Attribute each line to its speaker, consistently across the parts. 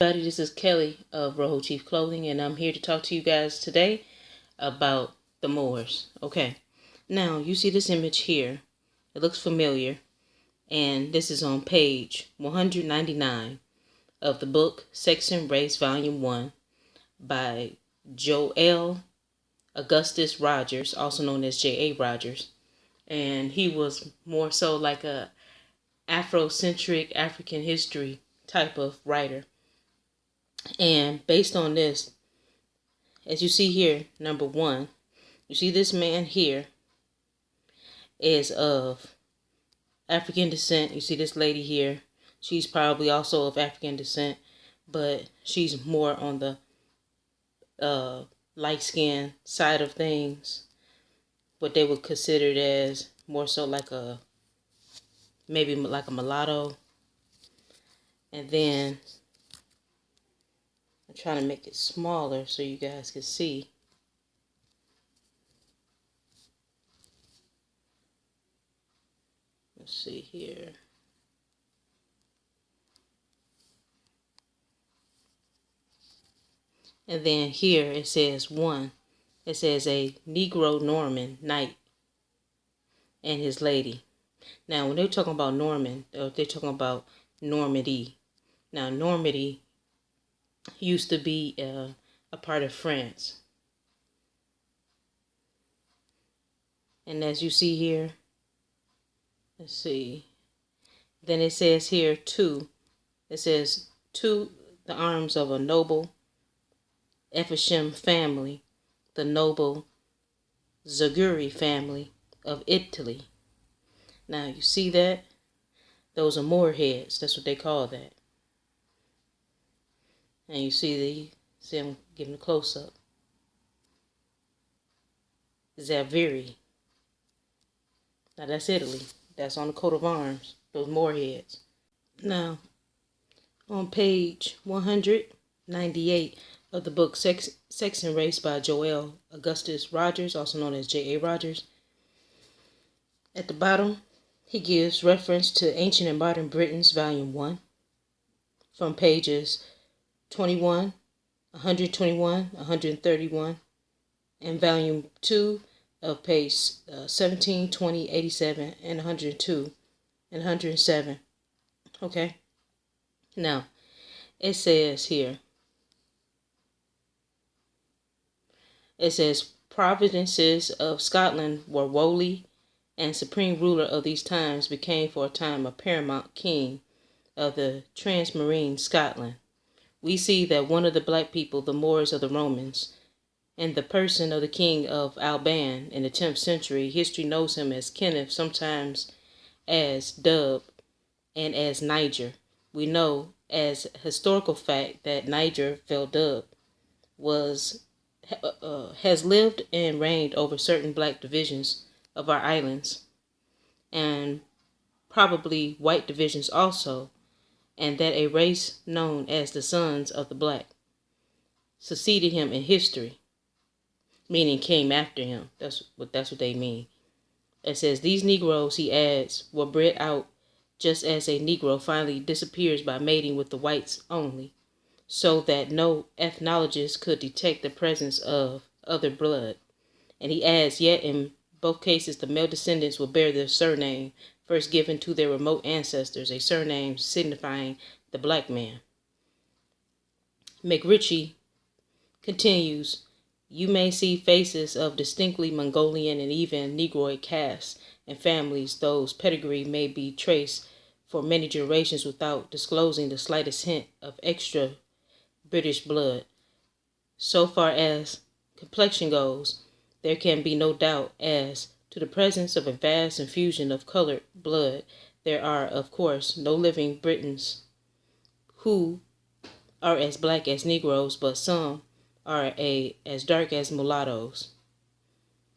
Speaker 1: Everybody, this is Kelly of Rojo Chief Clothing, and I'm here to talk to you guys today about the Moors. Okay, now you see this image here. It looks familiar, and this is on page 199 of the book Sex and Race Volume 1 by Joel Augustus Rogers, also known as J.A. Rogers. And he was more so like a Afrocentric African history type of writer. And based on this, as you see here, number one, you see this man here is of African descent. You see this lady here. She's probably also of African descent, but she's more on the light skin side of things. What they would consider it as more so like maybe like a mulatto. And then I'm trying to make it smaller so you guys can see. Let's see here. And then here it says one. It says a Negro Norman knight and his lady. Now when they're talking about Norman, they're talking about Normandy. Now Normandy used to be a part of France. And as you see here, let's see. Then it says here two. It says two, the arms of a noble Evesham family, the noble Zuguri family of Italy. Now you see that? Those are Moor heads. That's what they call that. And you see I'm giving a close up. Zuguri. Now that's Italy. That's on the coat of arms. Those Moor heads. Now, on page 198 of the book Sex and Race by Joel Augustus Rogers, also known as J.A. Rogers, at the bottom, he gives reference to Ancient and Modern Britons, Volume 1, from pages 21, 121, 131, and Volume 2 of page 17, 20, 87, and 102, and 107. Okay? Now, it says here, it says, Providences of Scotland were Woli, and supreme ruler of these times became for a time a paramount king of the transmarine Scotland. We see that one of the black people, the Moors of the Romans, in the person of the king of Alban in the 10th century, history knows him as Kenneth, sometimes as Dub, and as Niger. We know as historical fact that Niger Dub has lived and reigned over certain black divisions of our islands, and probably white divisions also, and that a race known as the Sons of the Black succeeded him in history, meaning came after him. That's what they mean. It says these Negroes, he adds, were bred out just as a Negro finally disappears by mating with the whites only, so that no ethnologist could detect the presence of other blood. And he adds, yet in both cases the male descendants will bear their surname first given to their remote ancestors, a surname signifying the black man. McRitchie continues, you may see faces of distinctly Mongolian and even Negroid castes and families, those pedigree may be traced for many generations without disclosing the slightest hint of extra British blood. So far as complexion goes, there can be no doubt as to the presence of a vast infusion of colored blood. There are, of course, no living Britons who are as black as Negroes, but some are as dark as mulattoes,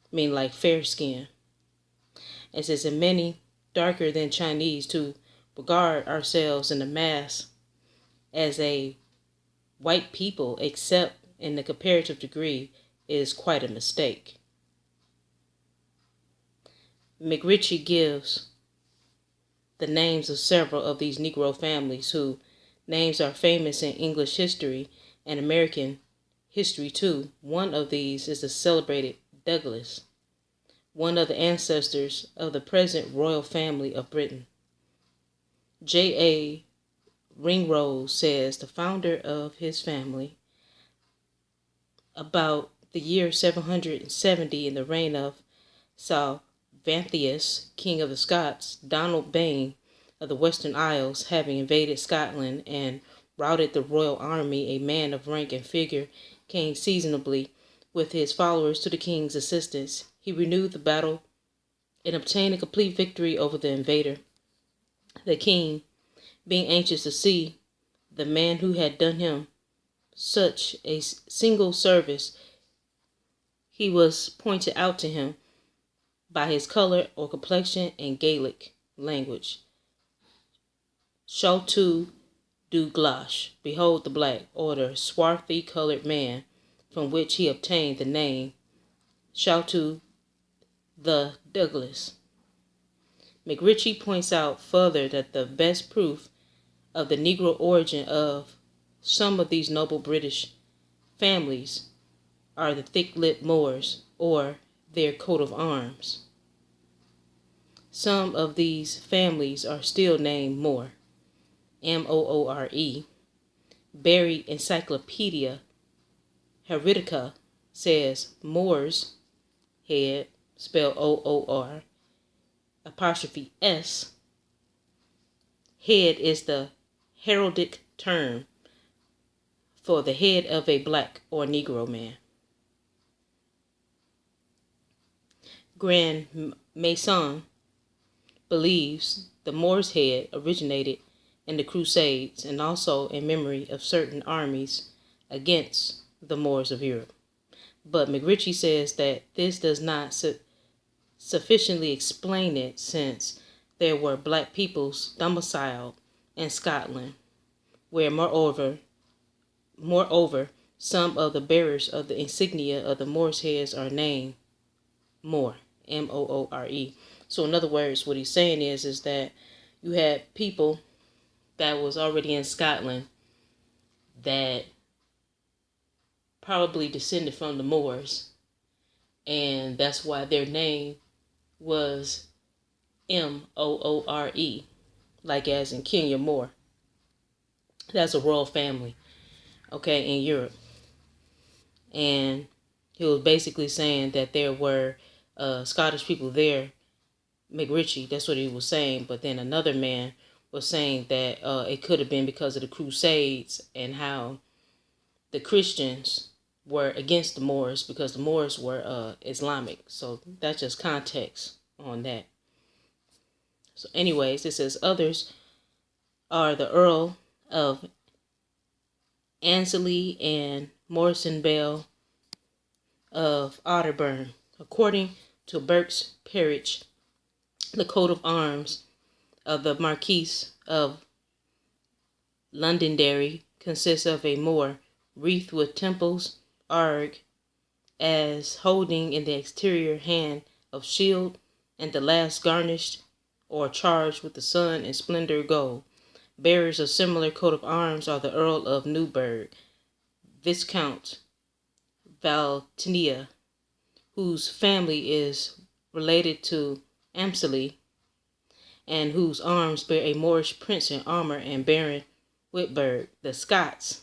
Speaker 1: mean like fair skin. It says, and many darker than Chinese, to regard ourselves in the mass as a white people, except in the comparative degree, is quite a mistake. McRitchie gives the names of several of these Negro families who Names are famous in English history and American history too. One of these is the celebrated Douglas, one of the ancestors of the present royal family of Britain. J.A. Ringrose says the founder of his family, about the year 770 in the reign of Salvanthius, king of the Scots, Donald Bane of the Western Isles, having invaded Scotland and routed the royal army, a man of rank and figure, came seasonably with his followers to the king's assistance. He renewed the battle and obtained a complete victory over the invader. The king, being anxious to see the man who had done him such a single service, he was pointed out to him by his color or complexion and Gaelic language. Shaltu du Glash, behold the black, or the swarthy colored man, from which he obtained the name Shaltu the Douglas. McRitchie points out further that the best proof of the Negro origin of some of these noble British families are the thick-lipped Moors, or their coat of arms. Some of these families are still named Moor, Moore. Berry Encyclopedia Heritica says Moor's head, spelled Oor, apostrophe S. Head is the heraldic term for the head of a black or Negro man. Grand Mason believes the Moor's head originated in the Crusades and also in memory of certain armies against the Moors of Europe. But McRitchie says that this does not sufficiently explain it, since there were black peoples domiciled in Scotland, where moreover some of the bearers of the insignia of the Moor's heads are named Moor, Moore. So in other words, what he's saying is that you had people that was already in Scotland that probably descended from the Moors, and that's why their name was Moore, like as in Kenya Moore. That's a royal family, okay, in Europe. And he was basically saying that there were Scottish people there, McRitchie, that's what he was saying. But then another man was saying that it could have been because of the Crusades and how the Christians were against the Moors because the Moors were Islamic. So that's just context on that. So anyways, it says others are the Earl of Annesley and Morrison Bell of Otterburn. According to Burke's Peerage, the coat of arms of the Marquis of Londonderry consists of a Moor wreathed with temples, arg, as holding in the exterior hand of shield, and the last garnished or charged with the sun and splendor gold. Bearers of similar coat of arms are the Earl of Newburgh, Viscount Valtinia, whose family is related to Amsley, and whose arms bear a Moorish prince in armor, and Baron Whitburg. The Scots,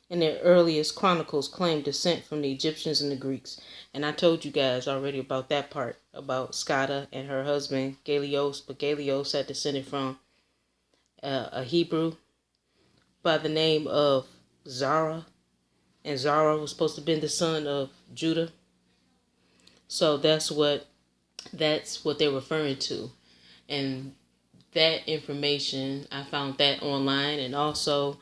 Speaker 1: in their earliest chronicles, claim descent from the Egyptians and the Greeks. And I told you guys already about that part, about Scotta and her husband, Galios. But Galios had descended from a Hebrew by the name of Zara. And Zara was supposed to have been the son of Judah. So that's what they're referring to. And that information, I found that online. And also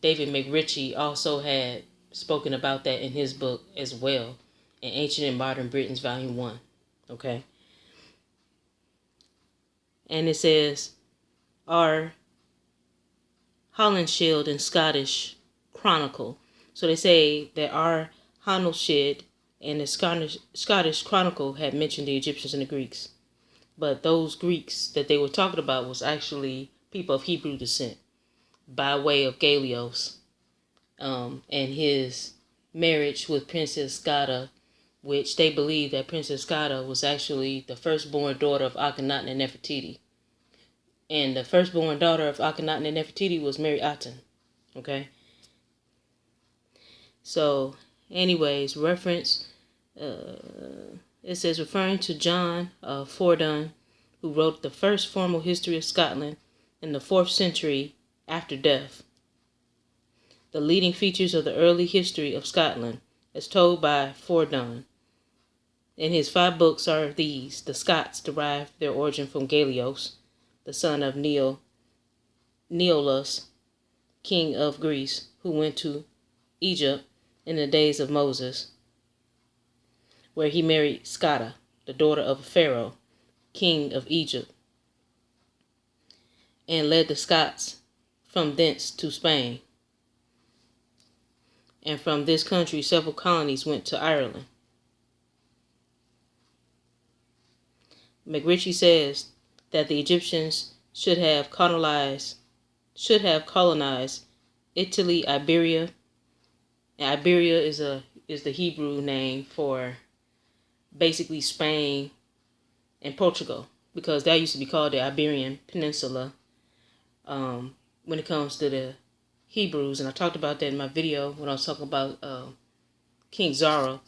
Speaker 1: David McRitchie also had spoken about that in his book as well, in Ancient and Modern Britons, Volume 1. Okay. And it says, our Holinshed and Scottish Chronicle. So they say that our Holinshed and the Scottish Chronicle had mentioned the Egyptians and the Greeks. But those Greeks that they were talking about was actually people of Hebrew descent. by way of Galios, and his marriage with Princess Skada, which they believe that Princess Skada was actually the firstborn daughter of Akhenaten and Nefertiti. And the firstborn daughter of Akhenaten and Nefertiti was Mary Aten. Okay? So, anyways, reference, it says, referring to John Fordun, who wrote the first formal history of Scotland in the 4th century after death. The leading features of the early history of Scotland, as told by Fordun. In his 5 books are these: the Scots derive their origin from Galios, the son of Neolus, king of Greece, who went to Egypt in the days of Moses, where he married Skada, the daughter of Pharaoh, king of Egypt, and led the Scots from thence to Spain. And from this country several colonies went to Ireland. McRitchie says that the Egyptians should have colonized Italy, Iberia. And Iberia is the Hebrew name for basically Spain and Portugal, because that used to be called the Iberian Peninsula when it comes to the Hebrews. And I talked about that in my video when I was talking about King Zara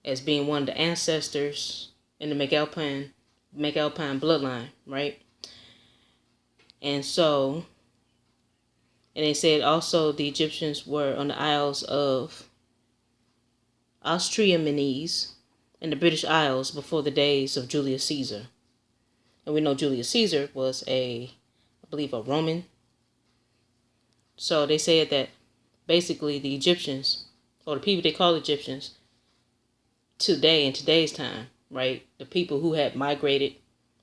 Speaker 1: as being one of the ancestors in the McAlpine bloodline, right? And so, and they said also the Egyptians were on the Isles of Austraemenes and the British Isles before the days of Julius Caesar. And we know Julius Caesar was I believe a Roman. So they said that basically the Egyptians, or the people they call Egyptians today, in today's time, right? The people who had migrated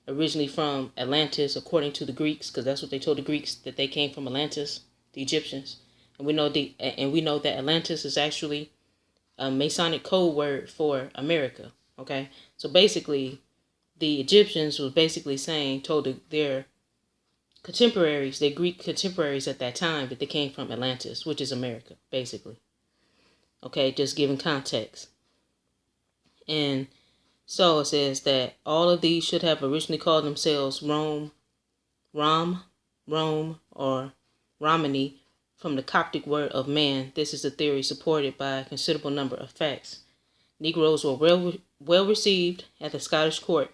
Speaker 1: originally from Atlantis, according to the Greeks, because that's what they told the Greeks, that they came from Atlantis, the Egyptians. And we know that Atlantis is actually a Masonic code word for America. Okay, so basically, the Egyptians was basically told their contemporaries, their Greek contemporaries at that time, that they came from Atlantis, which is America, basically. Okay, just giving context. And so it says that all of these should have originally called themselves Rome, or Romani, from the Coptic word of man. This is a theory supported by a considerable number of facts. Negroes were well received at the Scottish court,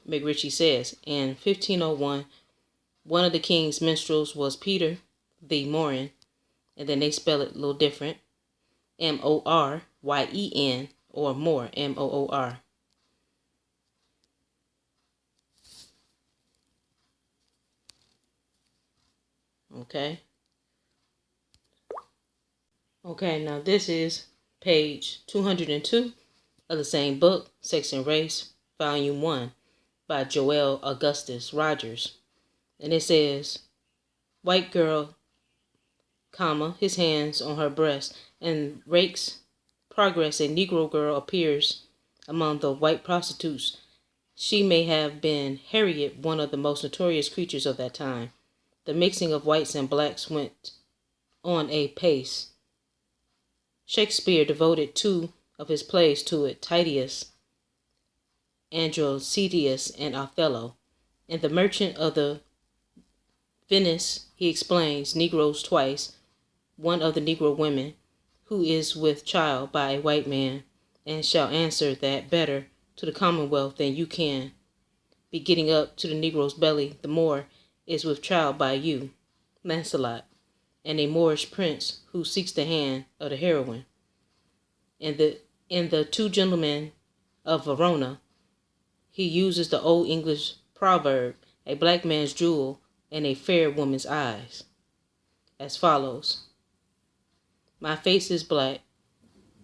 Speaker 1: McRitchie says. In 1501, one of the king's minstrels was Peter the Morin, and then they spell it a little different, Moryen, or Moor, Moor. Okay, now this is page 202 of the same book, Sex and Race, Volume 1, by Joel Augustus Rogers. And it says, white girl, his hands on her breast, and rakes progress. A Negro girl appears among the white prostitutes. She may have been Harriet, one of the most notorious creatures of that time. The mixing of whites and blacks went on apace. Shakespeare devoted 2 of his plays to it, Titius, Androcetus, and Othello. In The Merchant of the Venice, he explains Negroes twice, one of the Negro women, who is with child by a white man, and shall answer that better to the Commonwealth than you can be getting up to the Negro's belly. The Moor is with child by you, Lancelot, and a Moorish prince who seeks the hand of the heroine. In the 2 Gentlemen of Verona, he uses the Old English proverb, a black man's jewel and a fair woman's eyes, as follows. My face is black,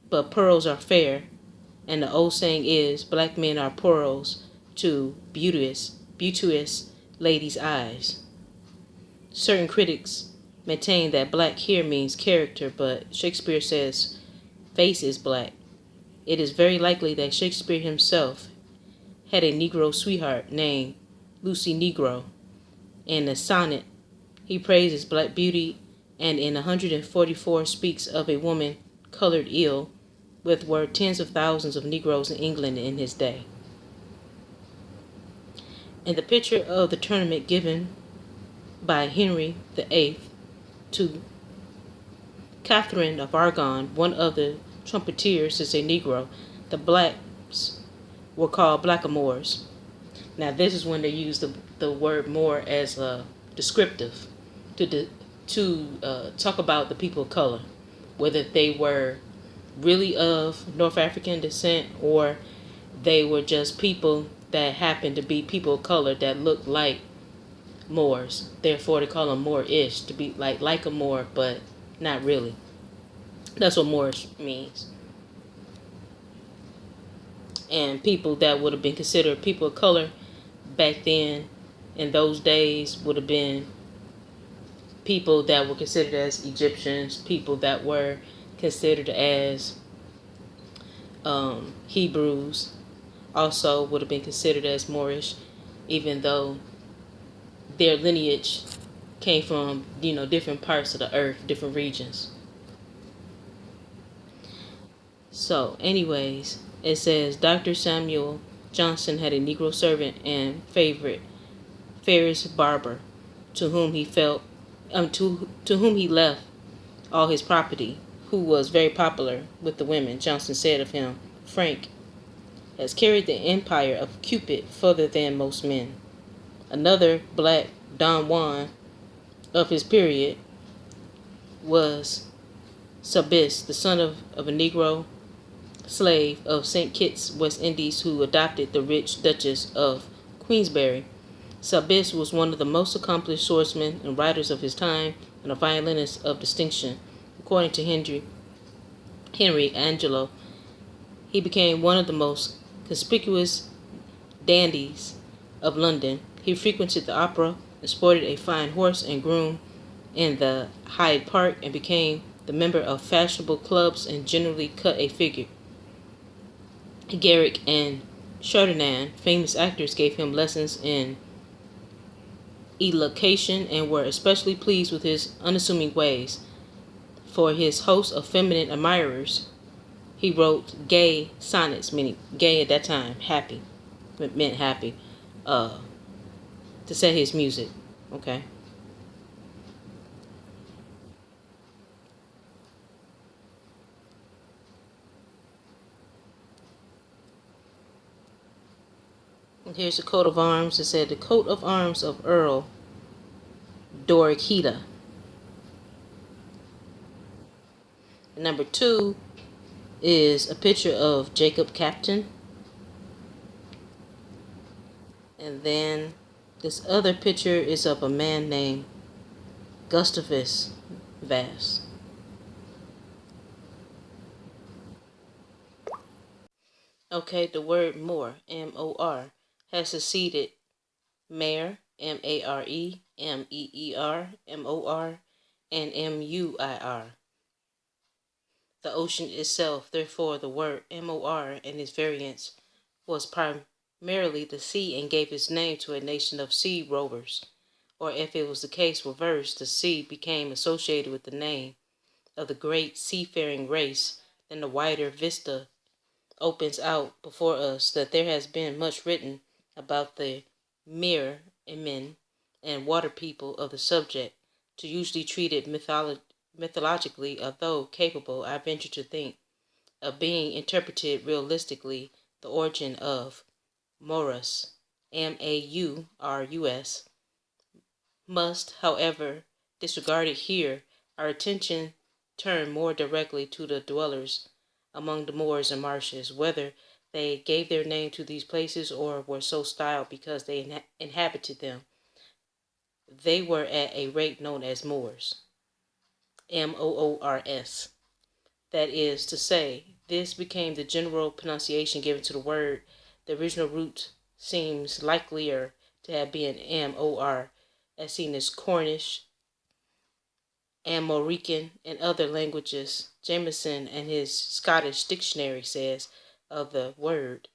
Speaker 1: but pearls are fair, and the old saying is, black men are pearls to beauteous ladies' eyes. Certain critics maintain that black here means character, but Shakespeare says face is black. It is very likely that Shakespeare himself had a Negro sweetheart named Lucy Negro, and the sonnet He praises black beauty, and in 144 speaks of a woman colored ill, with were tens of thousands of Negroes in England in his day. In the picture of the tournament given by Henry VIII to Catherine of Aragon, one of the trumpeters, is a Negro. The blacks were called blackamoors. Now, this is when they use the word Moor as a descriptive to talk about the people of color, whether they were really of North African descent or they were just people that happened to be people of color that looked like Moors. Therefore, they call them Moorish, to be like a Moor, but not really. That's what Moorish means. And people that would have been considered people of color back then in those days would have been people that were considered as Egyptians, people that were considered as Hebrews, also would have been considered as Moorish, even though their lineage came from, different parts of the earth, different regions. So, anyways, it says Dr. Samuel Johnson had a Negro servant and favorite, Ferris Barber, to whom he to whom he left all his property, who was very popular with the women. Johnson said of him, Frank has carried the empire of Cupid further than most men. Another black Don Juan of his period was Sabis, the son of a Negro slave of St. Kitts, West Indies, who adopted the rich Duchess of Queensberry. Sabis was one of the most accomplished swordsmen and writers of his time and a violinist of distinction. According to Henry Angelo, he became one of the most conspicuous dandies of London. He frequented the opera and sported a fine horse and groom in the Hyde Park and became the member of fashionable clubs and generally cut a figure. Garrick and Chardin, famous actors, gave him lessons in elocution and were especially pleased with his unassuming ways. For his host of feminine admirers, he wrote gay sonnets, meaning gay at that time, happy, it meant happy, to set his music. Okay. And here's the coat of arms. It said the coat of arms of Earl Dorikita. Number 2 is a picture of Jacob Captain. And then this other picture is of a man named Gustavus Vast. Okay, the word Moor, M-O-R, has succeeded Mare, M-A-R-E, M-E-E-R, M-O-R, and M-U-I-R. The ocean itself, therefore, the word M-O-R and its variants was primarily the sea and gave its name to a nation of sea rovers. Or if it was the case reversed, the sea became associated with the name of the great seafaring race, then the wider vista opens out before us that there has been much written about the mere men and water people of the subject, to usually treated mythologically, although capable, I venture to think, of being interpreted realistically. The origin of Maurus, M-A-U-R-U-S, must, however, disregarded here, our attention turn more directly to the dwellers among the moors and marshes, whether they gave their name to these places or were so styled because they inhabited them. They were at a rate known as Moors, M-O-O-R-S. That is to say, this became the general pronunciation given to the word. The original root seems likelier to have been M-O-R, as seen as Cornish, Armorican, and other languages. Jameson and his Scottish dictionary says of the word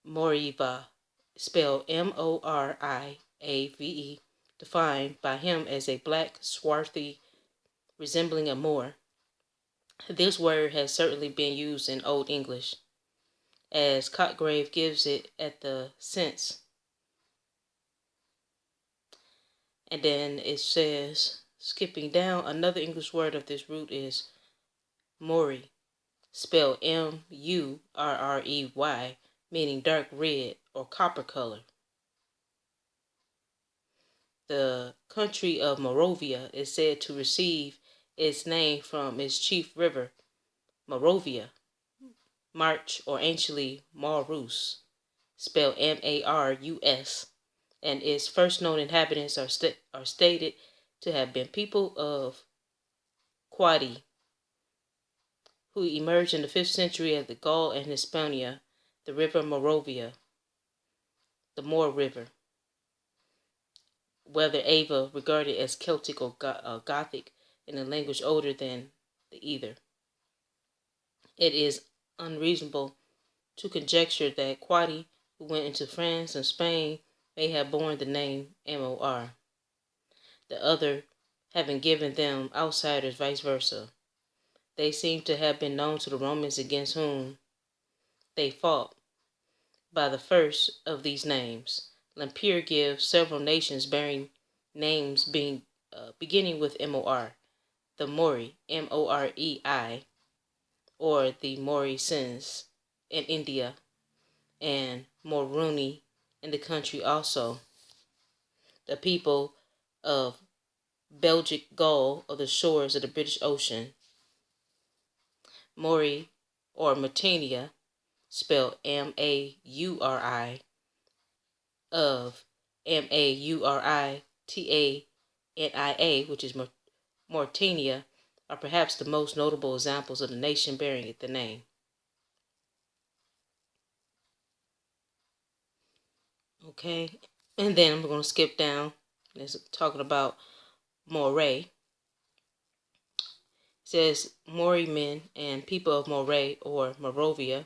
Speaker 1: Moriva, spelled M-O-R-I-A-V-E, defined by him as a black, swarthy, resembling a Moor. This word has certainly been used in Old English, as Cotgrave gives it at the sense. And then it says, skipping down, another English word of this root is Moori, spelled Murrey, meaning dark red or copper color. The country of Moravia is said to receive its name from its chief river, Moravia, March, or anciently Marus, spelled Marus, and its first known inhabitants are stated to have been people of Quadi, who emerged in the 5th century as the Gaul and Hispania, the river Moravia, the Moor River, whether Ava regarded as Celtic or Gothic in a language older than the either. It is unreasonable to conjecture that Quadi, who went into France and Spain, may have borne the name Mor, the other having given them outsiders vice versa. They seem to have been known to the Romans against whom they fought by the first of these names. Lampere gives several nations bearing names beginning with Mor, the Mori, Morei, or the Morisens in India, and Moruni in the country also. The people of Belgic Gaul or the shores of the British Ocean. Mori or Mauritania, spelled Mauri, of Mauritania, which is Mauritania, are perhaps the most notable examples of the nation bearing it the name. Okay, and then I'm going to skip down. It's talking about Moray. It says Mori men and people of Moray or Moravia.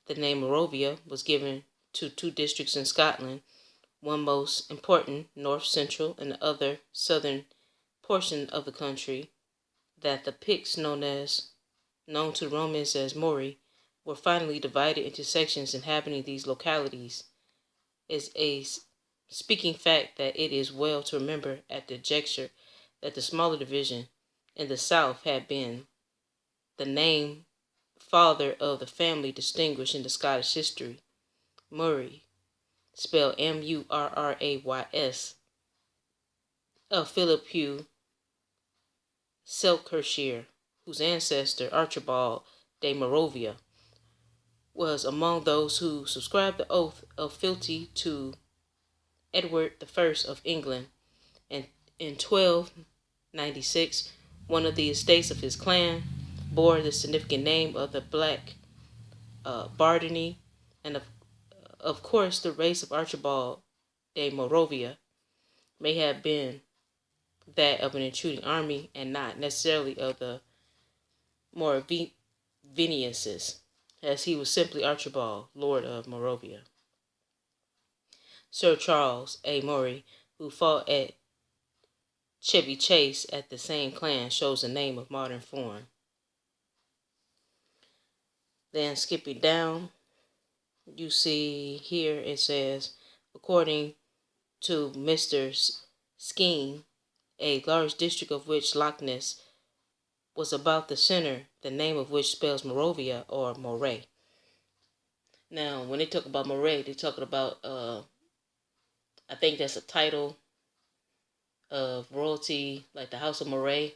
Speaker 1: The name Moravia was given to two districts in Scotland, one most important, north-central, and the other southern portion of the country, that the Picts, known to Romans as Mori, were finally divided into sections inhabiting these localities. Is a speaking fact that it is well to remember at the juncture that the smaller division in the south had been the name father of the family distinguished in the Scottish history, Murray, spelled Murrays, of Philip Hugh Selkirkshire, whose ancestor Archibald de Moravia was among those who subscribed the oath of fealty to Edward I of England, and in 1296 one of the estates of his clan bore the significant name of the Black Barony, and of course the race of Archibald de Moravia may have been that of an intruding army and not necessarily of the Moravianses, as he was simply Archibald, Lord of Moravia. Sir Charles A. Murray, who fought at Chevy Chase at the same clan, shows the name of modern form. Then skipping down, you see here it says, according to Mr. Skene, a large district of which Loch Ness was about the center, the name of which spells Moravia or Moray. Now, when they talk about Moray, they're talking about, I think that's a title of royalty, like the House of Moray,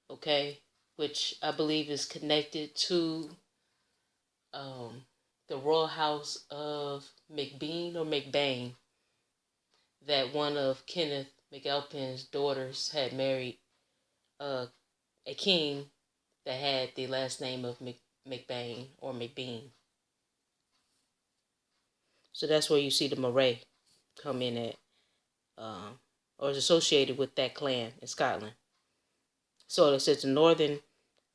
Speaker 1: okay, which I believe is connected to the royal house of McBean or McBain, that one of Kenneth McAlpin's daughters had married a king that had the last name of McBain or McBean. So that's where you see the Moray come in at, or is associated with that clan in Scotland. So it says the northern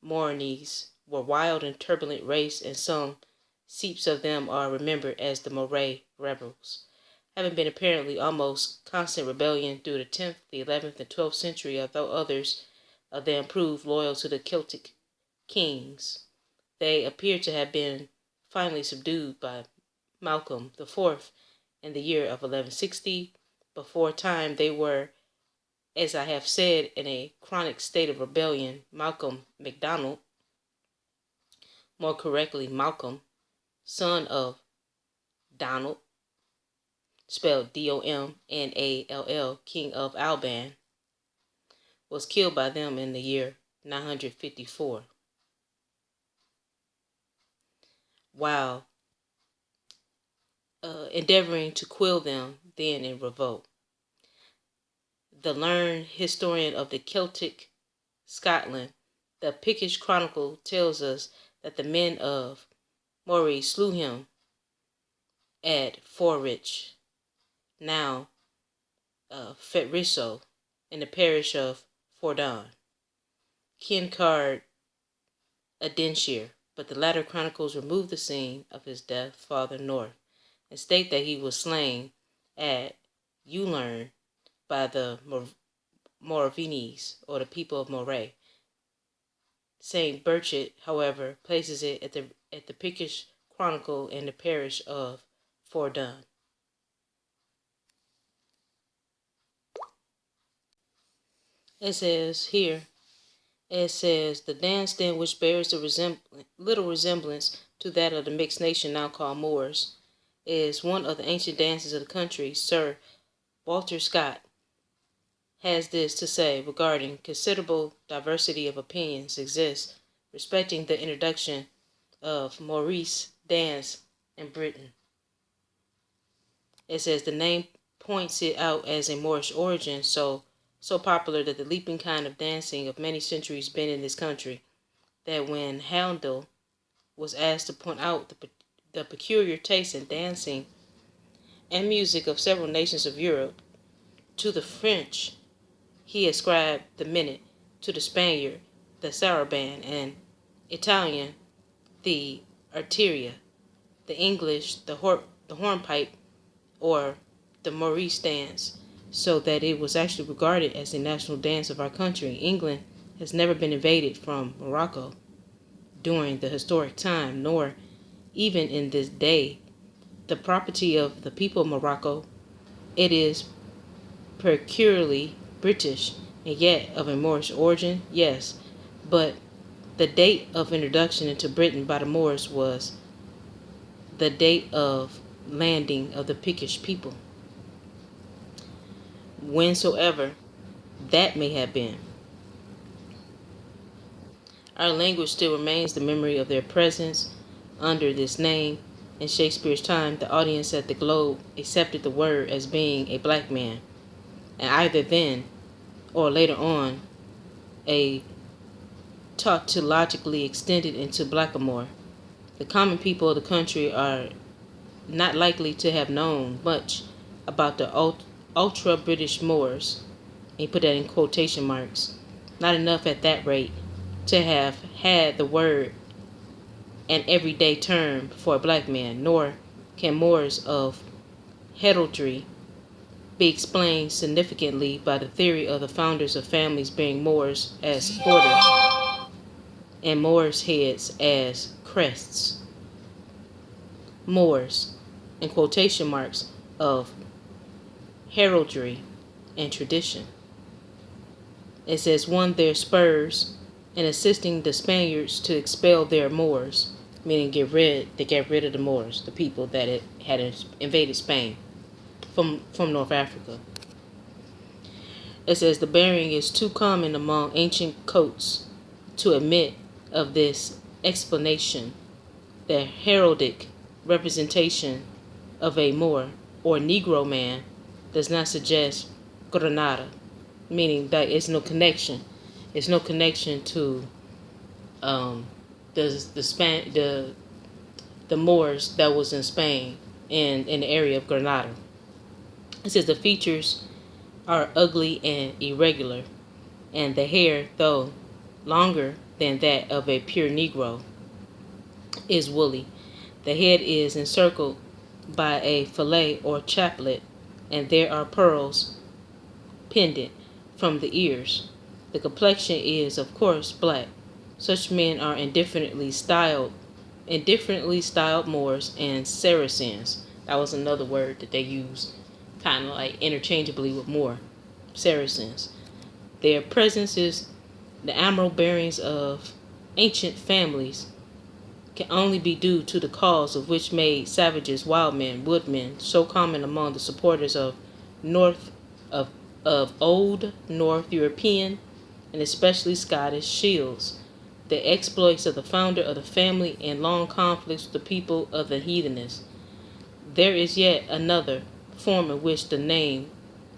Speaker 1: Morinese were wild and turbulent race, and some seeps of them are remembered as the Moray rebels. having been apparently almost constant rebellion through the 10th, the 11th, and 12th century, although others of them proved loyal to the Celtic kings. They appear to have been finally subdued by Malcolm IV in the year of 1160. Before time, they were, as I have said, in a chronic state of rebellion. Malcolm MacDonald, more correctly Malcolm, son of Donald, spelled Domnall, king of Alban, was killed by them in the year 954. While endeavoring to quell them then in revolt. The learned historian of the Celtic Scotland, the Pictish Chronicle, tells us that the men of Moor slew him at Forrich, now Fetriso, in the parish of Fordun, Kincard, Denshire, but the latter chronicles remove the scene of his death farther north and state that he was slain at Ullern by the Moravians, or the people of Moray. St. Burchett, however, places it at the Pictish Chronicle in the parish of Fordun. It says here, the dance then, which bears a little resemblance to that of the mixed nation now called Moors, is one of the ancient dances of the country. Sir Walter Scott has this to say regarding considerable diversity of opinions exists respecting the introduction of Maurice dance in Britain. It says the name points it out as a Moorish origin, so popular that the leaping kind of dancing of many centuries been in this country, that when Handel was asked to point out the peculiar taste in dancing and music of several nations of Europe, to the French he ascribed the minute, to the Spaniard the saraband, and Italian the arteria, the English the hornpipe, or the Maurice dance, so that it was actually regarded as the national dance of our country. England has never been invaded from Morocco during the historic time, nor even in this day the property of the people of Morocco. It is peculiarly British, and yet of a Moorish origin, yes, but the date of introduction into Britain by the Moors was the date of landing of the Pictish people, whensoever that may have been. Our language still remains the memory of their presence under this name. In Shakespeare's time, the audience at the Globe accepted the word as being a black man, and either then or later on, a tautologically extended into Blackamoor. The common people of the country are not likely to have known much about the ultra-British Moors, and he put that in quotation marks, not enough at that rate to have had the word an everyday term for a black man, nor can Moors of heraldry be explained significantly by the theory of the founders of families bearing Moors as supporters and Moors' heads as crests. Moors, in quotation marks, of heraldry and tradition. It says, won their spurs in assisting the Spaniards to expel their Moors, meaning they get rid of the Moors, the people that had invaded Spain from North Africa. It says the bearing is too common among ancient coats to admit of this explanation. The heraldic representation of a Moor or Negro man does not suggest Granada, meaning that it's no connection. It's no connection to the Moors that was in Spain and in the area of Granada. It says the features are ugly and irregular, and the hair, though longer than that of a pure Negro, is woolly. The head is encircled by a fillet or chaplet and there are pearls pendant from the ears. The complexion is, of course, black. Such men are indifferently styled Moors and Saracens. That was another word that they used kind of like interchangeably with Moor. Saracens. Their presence is the admirable bearings of ancient families can only be due to the cause of which made savages, wild men, woodmen so common among the supporters of North of old North European and especially Scottish shields, the exploits of the founder of the family and long conflicts with the people of the heathenists. There is yet another form in which the name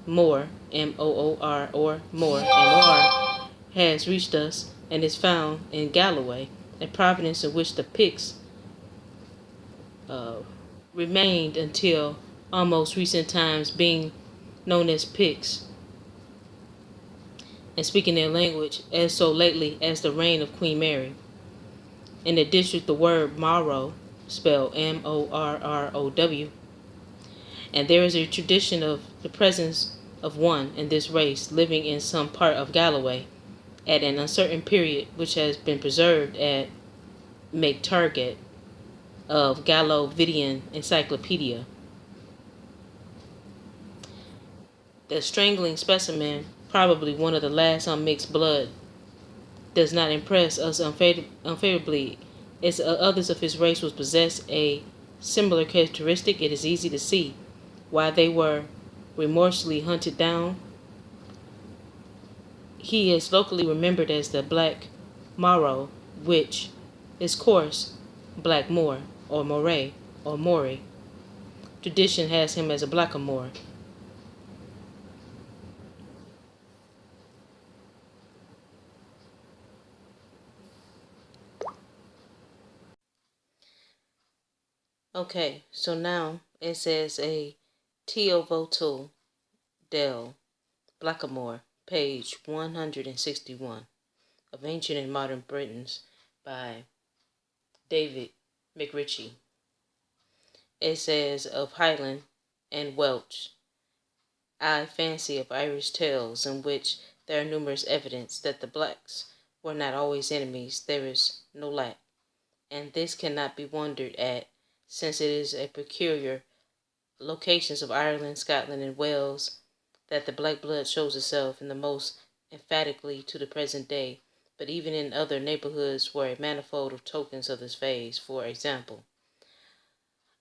Speaker 1: Moor, Moor, or Moor, Mor, has reached us and is found in Galloway, a province in which the Picts uh, remained until almost recent times, being known as Picts and speaking their language as so lately as the reign of Queen Mary. In the district, the word Maro, spelled Morrow, and there is a tradition of the presence of one in this race living in some part of Galloway at an uncertain period, which has been preserved at McTarget of Gallovidian Encyclopedia. The strangling specimen, probably one of the last unmixed blood, does not impress us unfavorably, as others of his race would possess a similar characteristic. It is easy to see why they were remorselessly hunted down. He is locally remembered as the Black Morrow, which is coarse Black Moor, or Moray, or Mori. Tradition has him as a blackamoor. Okay, so now it says a Teovotul del Blackamoor, page 161 of Ancient and Modern Britons by David McRitchie. It says of Highland and Welsh, I fancy of Irish tales in which there are numerous evidence that the blacks were not always enemies, there is no lack, and this cannot be wondered at, since it is a peculiar locations of Ireland, Scotland, and Wales that the black blood shows itself in the most emphatically to the present day, but even in other neighborhoods were a manifold of tokens of this phase. For example,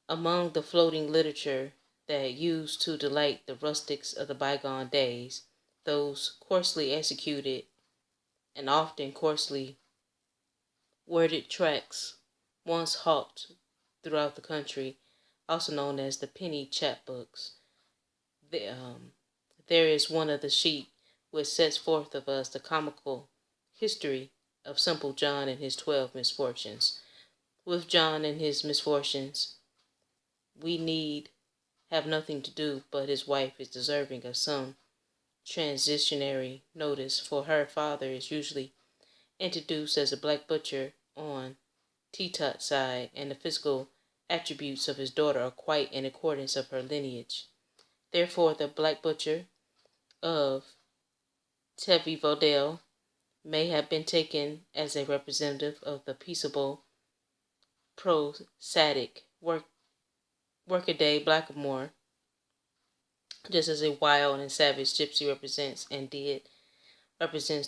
Speaker 1: among the floating literature that used to delight the rustics of the bygone days, those coarsely executed and often coarsely worded tracts once hawked throughout the country, also known as the penny chapbooks. There is one of the sheet which sets forth of us the comical history of simple John and his 12 misfortunes. With John and his misfortunes, we need have nothing to do, but his wife is deserving of some transitionary notice, for her father is usually introduced as a black butcher on Teatot's side, and the physical attributes of his daughter are quite in accordance of her lineage. Therefore, the black butcher of Tevivodale may have been taken as a representative of the peaceable, prosaic workaday blackamoor, just as a wild and savage gypsy represents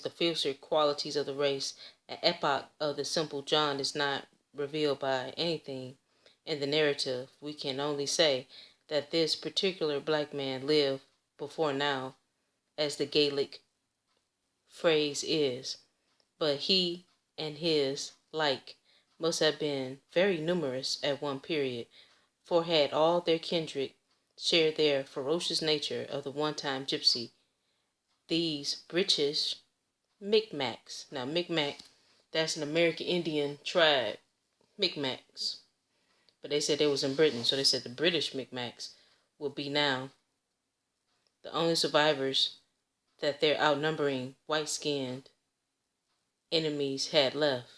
Speaker 1: the fiercer qualities of the race. An epoch of the simple John is not revealed by anything in the narrative. We can only say that this particular black man lived before now, as the Gaelic phrase is, but he and his like must have been very numerous at one period, for had all their kindred shared their ferocious nature of the one-time gypsy, these British Micmacs. Now, Micmac, that's an American Indian tribe, Micmacs. But they said they was in Britain, so they said the British Micmacs will be now the only survivors that their outnumbering white-skinned enemies had left.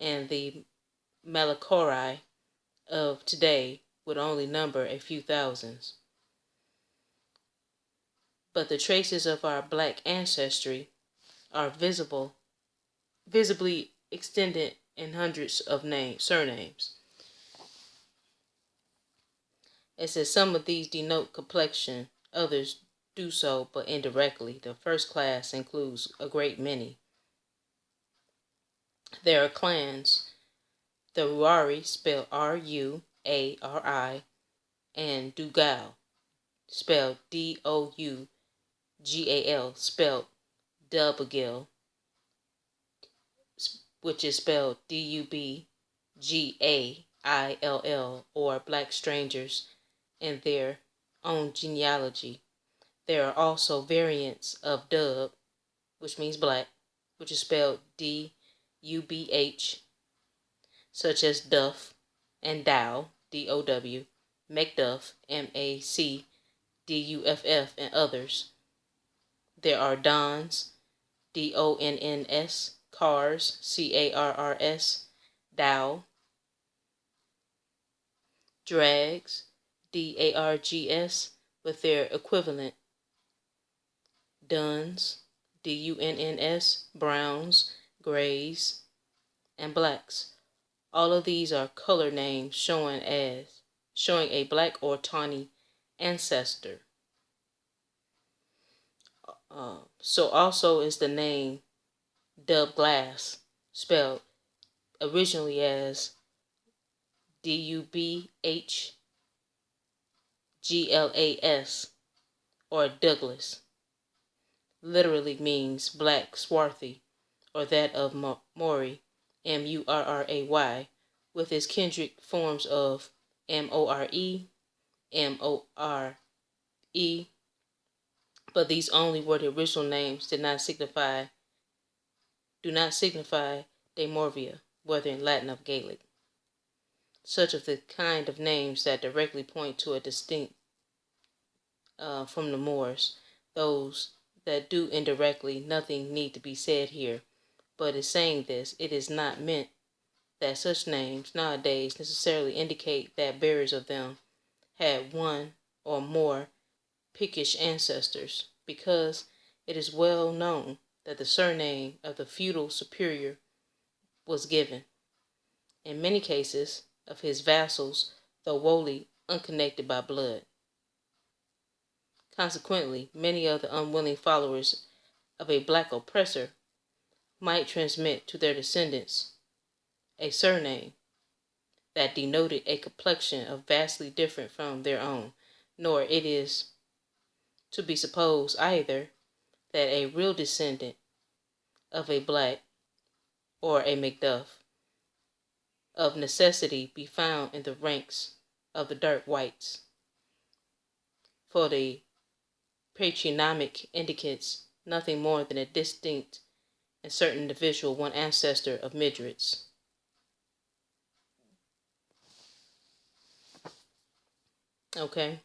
Speaker 1: And the Malakori of today would only number a few thousands. But the traces of our black ancestry are visibly extended in hundreds of surnames. It says some of these denote complexion, others do so, but indirectly. The first class includes a great many. There are clans, the Ruari, spelled R-U-A-R-I, and Dougal, spelled D-O-U-G-A-L, spelled Dubagil, which is spelled D-U-B-G-A-I-L-L, or black strangers in their own genealogy. There are also variants of Dub, which means black, which is spelled D-U-B-H, such as Duff and Dow, D-O-W, Macduff, M-A-C-D-U-F-F, and others. There are Dons, D-O-N-N-S, Cars, C-A-R-R-S, Dow, Drags, D-A-R-G-S, with their equivalent, Dunns, D-U-N-N-S, Browns, Grays, and Blacks. All of these are color names showing a black or tawny ancestor. So also is the name Dub Glass, spelled originally as D-U-B-H-G-L-A-S, or Douglas. Literally means black swarthy, or that of Mori, M-U-R-R-A-Y, with its kindred forms of M-O-R-E, M-O-R-E, but these only were the original names, do not signify Demorvia, whether in Latin or Gaelic. Such of the kind of names that directly point to a distinct from the Moors. Those that do indirectly, nothing need to be said here. But in saying this, it is not meant that such names nowadays necessarily indicate that bearers of them had one or more Pictish ancestors, because it is well known that the surname of the feudal superior was given, in many cases, of his vassals, though wholly unconnected by blood. Consequently, many of the unwilling followers of a black oppressor might transmit to their descendants a surname that denoted a complexion of vastly different from their own, nor it is to be supposed either that a real descendant of a black or a Macduff of necessity be found in the ranks of the dark whites, for the patronymic indicates nothing more than a distinct and certain individual, one ancestor of Midrids. Okay,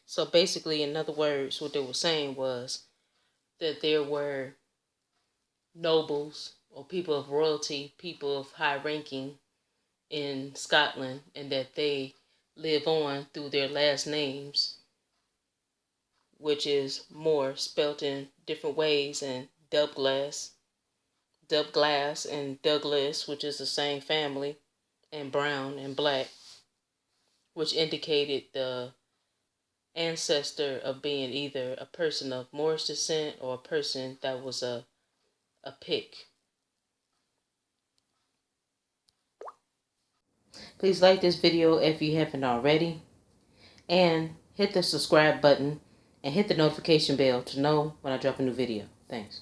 Speaker 1: so basically, in other words, what they were saying was that there were nobles or people of royalty, people of high ranking in Scotland, and that they live on through their last names, which is Moor, spelt in different ways, and Dubglass, and Douglas, which is the same family, and Brown and Black, which indicated the ancestor of being either a person of Moorish descent or a person that was a Pict. Please like this video if you haven't already, and hit the subscribe button and hit the notification bell to know when I drop a new video. Thanks.